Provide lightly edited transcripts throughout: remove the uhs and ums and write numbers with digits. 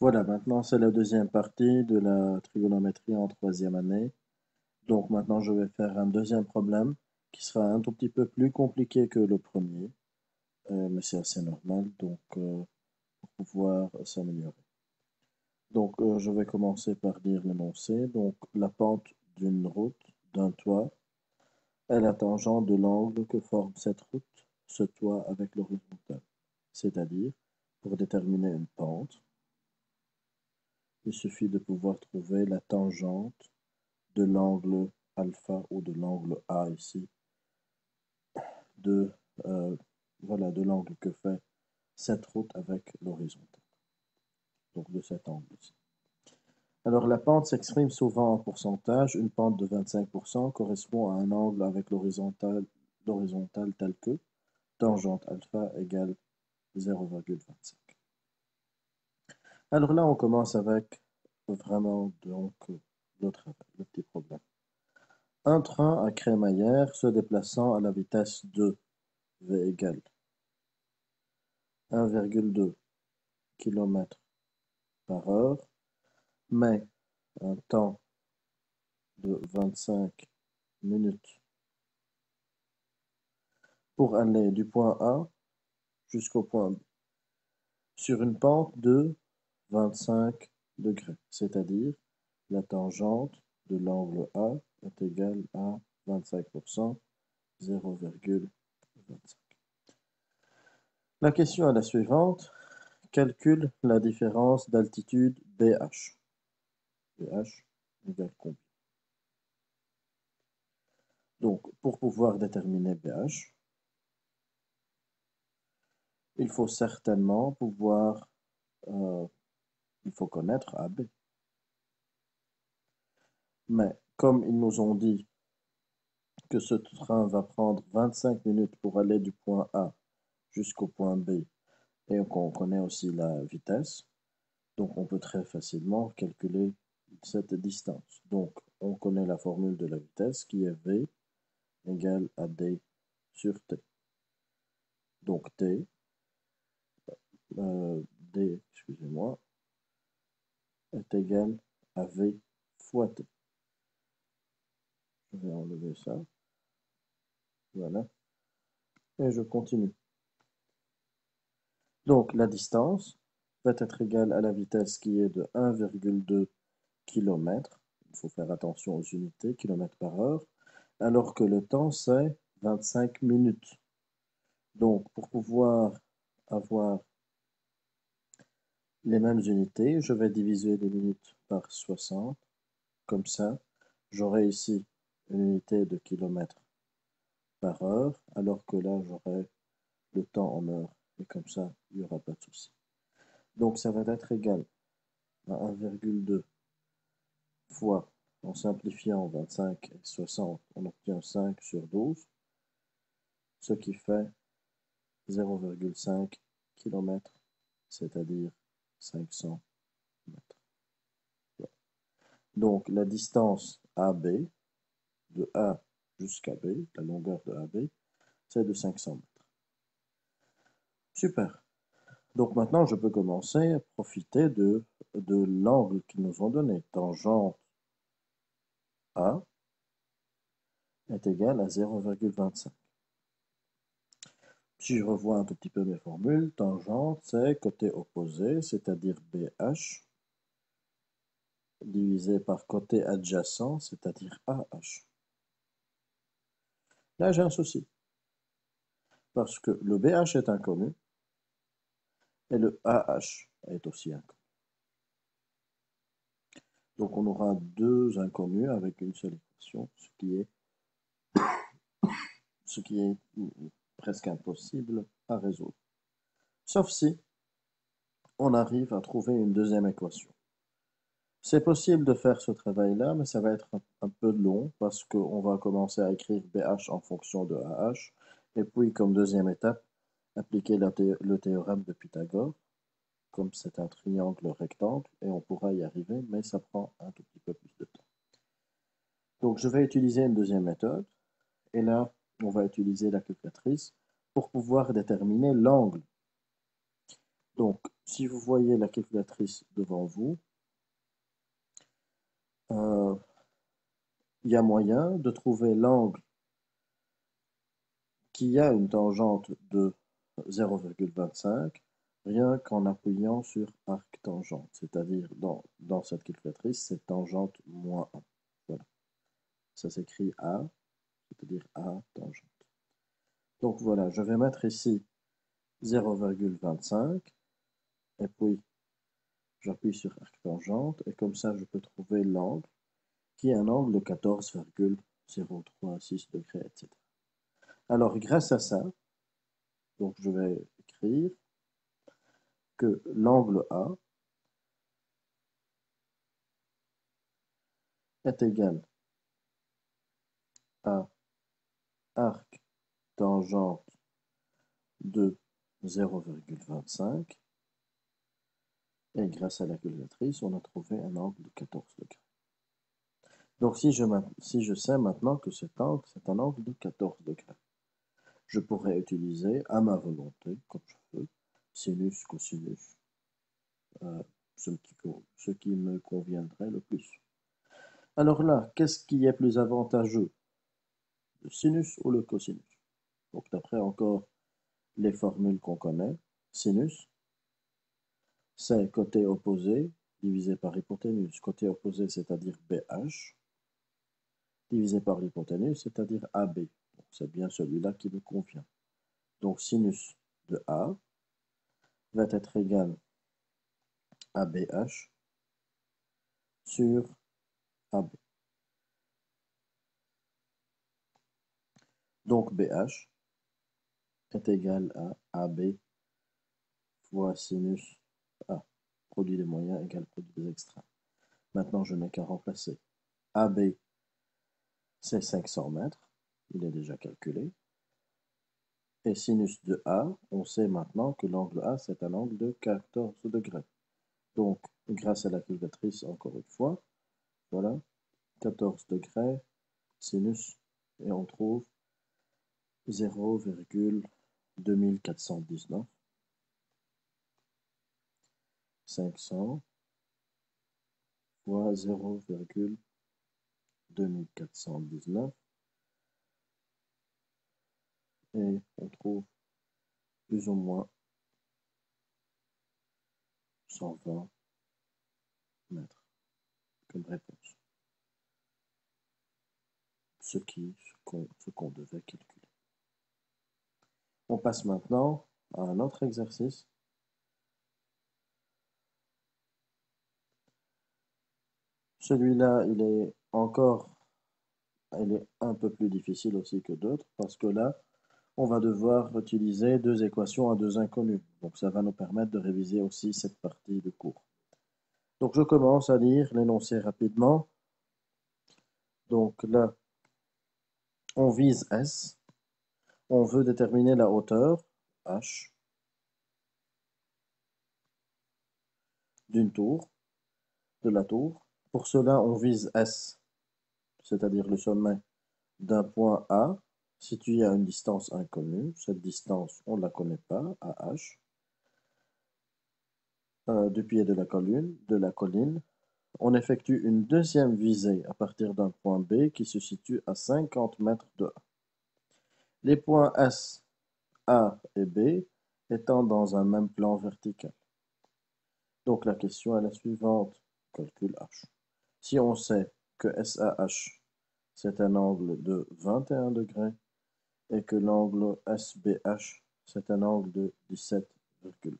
Voilà, maintenant c'est la deuxième partie de la trigonométrie en troisième année. Donc maintenant je vais faire un deuxième problème qui sera un tout petit peu plus compliqué que le premier, mais c'est assez normal pour pouvoir s'améliorer. Je vais commencer par dire l'énoncé. Donc la pente d'une route, d'un toit, est la tangente de l'angle que forme cette route, ce toit avec l'horizontale. C'est-à-dire, pour déterminer une pente, il suffit de pouvoir trouver la tangente de l'angle alpha ou de l'angle A ici, de, euh, voilà, de l'angle que fait cette route avec l'horizontale, donc de cet angle-ci. Alors la pente s'exprime souvent en pourcentage. Une pente de 25% correspond à un angle avec l'horizontale tel que tangente alpha égale 0,25. Alors là, on commence avec vraiment le petit problème. Un train à crémaillère se déplaçant à la vitesse de V égale 1,2 km par heure, mais un temps de 25 minutes pour aller du point A jusqu'au point B, sur une pente de 25 degrés, c'est-à-dire la tangente de l'angle A est égale à 25%, 0,25. La question est la suivante. Calcule la différence d'altitude BH. BH égale combien? Donc, pour pouvoir déterminer BH, il faut certainement il faut connaître AB. Mais comme ils nous ont dit que ce train va prendre 25 minutes pour aller du point A jusqu'au point B, et qu'on connaît aussi la vitesse, donc on peut très facilement calculer cette distance. Donc, on connaît la formule de la vitesse qui est V égale à D sur T. Donc D, excusez-moi, est égal à V fois T. Je vais enlever ça. Voilà. Et je continue. Donc la distance va être égale à la vitesse qui est de 1,2 km. Il faut faire attention aux unités, km par heure. Alors que le temps, c'est 25 minutes. Donc pour pouvoir avoir les mêmes unités, je vais diviser les minutes par 60. Comme ça, j'aurai ici une unité de kilomètres par heure, alors que là, j'aurai le temps en heures. Et comme ça, il n'y aura pas de souci. Donc, ça va être égal à 1,2 fois, en simplifiant 25 et 60, on obtient 5 sur 12, ce qui fait 0,5 km, c'est-à-dire 500 mètres. Donc, la distance AB, de A jusqu'à B, la longueur de AB, c'est de 500 mètres. Super. Donc maintenant, je peux commencer à profiter de l'angle qu'ils nous ont donné. Tangente A est égale à 0,25. Si je revois un tout petit peu mes formules, tangente, c'est côté opposé, c'est-à-dire BH, divisé par côté adjacent, c'est-à-dire AH. Là, j'ai un souci, parce que le BH est inconnu, et le AH est aussi inconnu. Donc on aura deux inconnus avec une seule équation, ce qui est presque impossible à résoudre. Sauf si on arrive à trouver une deuxième équation. C'est possible de faire ce travail-là, mais ça va être un peu long parce qu'on va commencer à écrire BH en fonction de AH. Et puis, comme deuxième étape, appliquer le théorème de Pythagore, comme c'est un triangle rectangle, et on pourra y arriver, mais ça prend un tout petit peu plus de temps. Donc, je vais utiliser une deuxième méthode. Et là, on va utiliser la calculatrice pour pouvoir déterminer l'angle. Donc, si vous voyez la calculatrice devant vous, il y a moyen de trouver l'angle qui a une tangente de 0,25 rien qu'en appuyant sur arc tangente, c'est-à-dire dans cette calculatrice, c'est tangente moins 1. Voilà, ça s'écrit A, c'est-à-dire A tangente. Donc voilà, je vais mettre ici 0,25 et puis j'appuie sur arc tangente et comme ça je peux trouver l'angle qui est un angle de 14,036 degrés, etc. Alors grâce à ça, donc je vais écrire que l'angle A est égal à arc tangente de 0,25 et grâce à la calculatrice, on a trouvé un angle de 14 degrés. Donc si je sais maintenant que cet angle, c'est un angle de 14 degrés, je pourrais utiliser à ma volonté, comme je veux, sinus, cosinus, ce qui me conviendrait le plus. Alors là, qu'est-ce qui est plus avantageux, le sinus ou le cosinus? Donc d'après encore les formules qu'on connaît, sinus, c'est côté opposé divisé par hypoténuse. Côté opposé, c'est-à-dire BH, divisé par l'hypoténuse, c'est-à-dire AB. C'est bien celui-là qui me convient. Donc sinus de A va être égal à BH sur AB. Donc BH est égal à AB fois sinus A. Produit des moyens égale produit des extrêmes. Maintenant, je n'ai qu'à remplacer. AB, c'est 500 mètres. Il est déjà calculé. Et sinus de A, on sait maintenant que l'angle A, c'est un angle de 14 degrés. Donc, grâce à la calculatrice, encore une fois, voilà, 14 degrés, sinus, et on trouve 0,2419. 500 fois 0,2419 et on trouve plus ou moins 120 mètres comme réponse. Ce qu'on devait calculer. On passe maintenant à un autre exercice. Celui-là, il est un peu plus difficile aussi que d'autres parce que là, on va devoir utiliser deux équations à deux inconnus. Donc ça va nous permettre de réviser aussi cette partie de cours. Donc je commence à lire l'énoncé rapidement. Donc là, on vise S. On veut déterminer la hauteur H d'une tour, de la tour. Pour cela, on vise S, c'est-à-dire le sommet d'un point A situé à une distance inconnue. Cette distance, on ne la connaît pas, AH. Du pied de la colline. On effectue une deuxième visée à partir d'un point B qui se situe à 50 mètres de A. Les points S, A et B étant dans un même plan vertical. Donc la question est la suivante, calcul H. Si on sait que SAH c'est un angle de 21 degrés et que l'angle SBH c'est un angle de 17,8.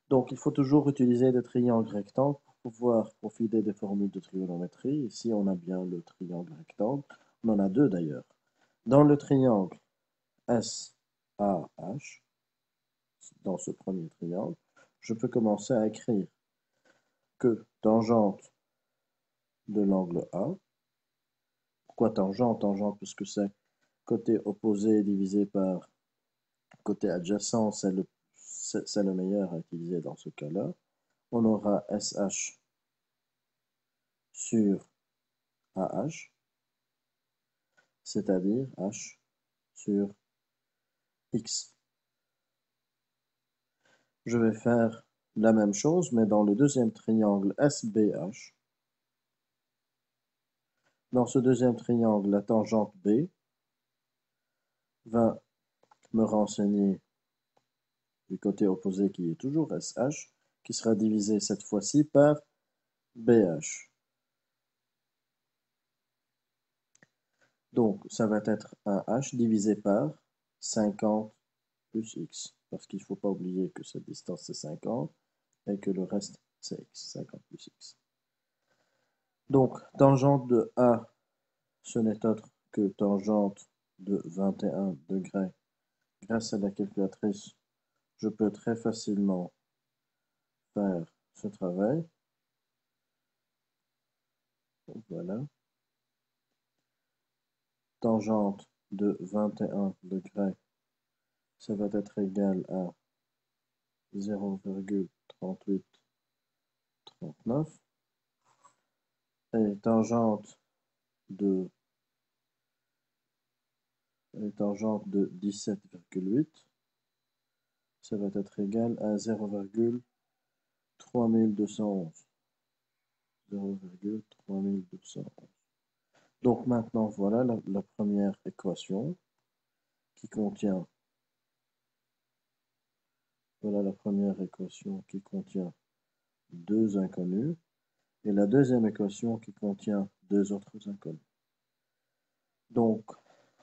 Donc il faut toujours utiliser des triangles rectangles pour pouvoir profiter des formules de trigonométrie. Ici on a bien le triangle rectangle, on en a deux d'ailleurs. Dans le triangle SAH, dans ce premier triangle, je peux commencer à écrire que tangente de l'angle A. Pourquoi tangente? Tangente parce que c'est côté opposé divisé par côté adjacent, c'est le meilleur à utiliser dans ce cas-là. On aura SH sur AH, c'est-à-dire H sur X. je vais faire la même chose, mais dans le deuxième triangle SBH. Dans ce deuxième triangle, la tangente B va me renseigner du côté opposé qui est toujours SH, qui sera divisé cette fois-ci par BH. Donc, ça va être un H divisé par 50 plus X. Parce qu'il ne faut pas oublier que cette distance, c'est 50 et que le reste, c'est X, 50 plus X. Donc, tangente de A, ce n'est autre que tangente de 21 degrés. Grâce à la calculatrice, je peux très facilement faire ce travail. Donc, voilà. Tangente de 21 degrés, ça va être égal à 0,3839. Et tangente de 17,8, ça va être égal à 0,3211. 0,3211. Donc maintenant, voilà la première équation qui contient deux inconnus et la deuxième équation qui contient deux autres inconnus. Donc,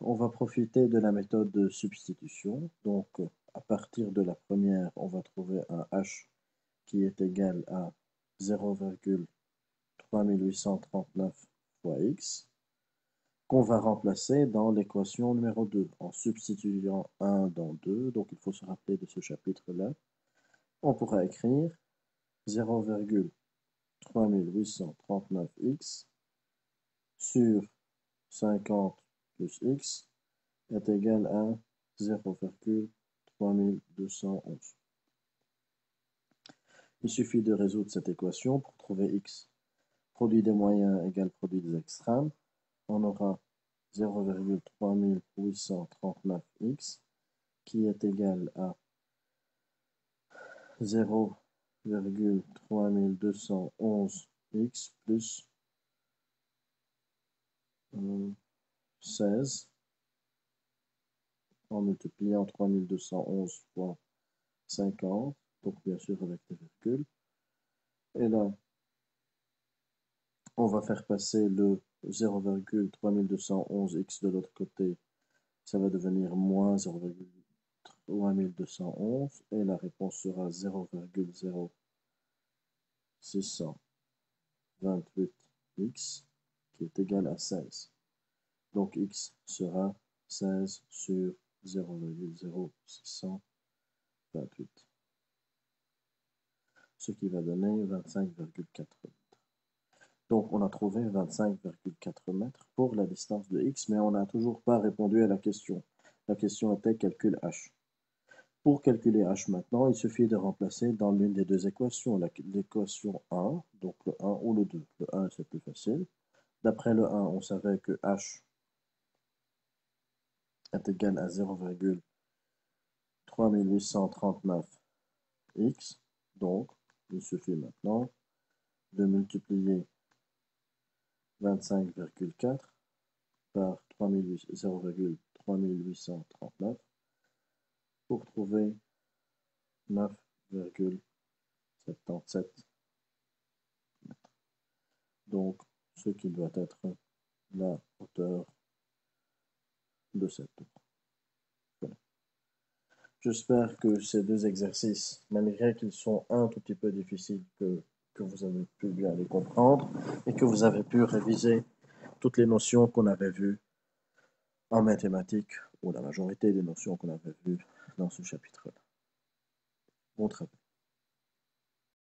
on va profiter de la méthode de substitution. Donc, à partir de la première, on va trouver un h qui est égal à 0,3839 fois x, qu'on va remplacer dans l'équation numéro 2, en substituant 1 dans 2. Donc, il faut se rappeler de ce chapitre-là. On pourra écrire 0,3839x sur 50 plus x est égal à 0,3211. Il suffit de résoudre cette équation pour trouver x. Produit des moyens égale produit des extrêmes. On aura 0,3839x qui est égal à 0,3211x plus 16 en multipliant 3211 fois 50, donc bien sûr avec des virgules. Et là, on va faire passer le 0,3211x de l'autre côté. Ça va devenir moins 0,3211 et la réponse sera 0,0628x qui est égal à 16. Donc x sera 16 sur 0,0628. Ce qui va donner 25,4 mètres. Donc on a trouvé 25,4 mètres pour la distance de x, mais on n'a toujours pas répondu à la question. La question était calcul h. Pour calculer h maintenant, il suffit de remplacer dans l'une des deux équations, l'équation 1, donc le 1 ou le 2. Le 1 c'est plus facile. D'après le 1, on savait que h est égal à 0,3839x. Donc, il suffit maintenant de multiplier 25,4 par 0,3839 pour trouver 9,77 mètres. Donc, ce qui doit être la hauteur de cette tour. Voilà. J'espère que ces deux exercices, malgré qu'ils sont un tout petit peu difficiles, que vous avez pu bien les comprendre et que vous avez pu réviser toutes les notions qu'on avait vues en mathématiques, ou la majorité des notions qu'on avait vues dans ce chapitre-là. Bon travail.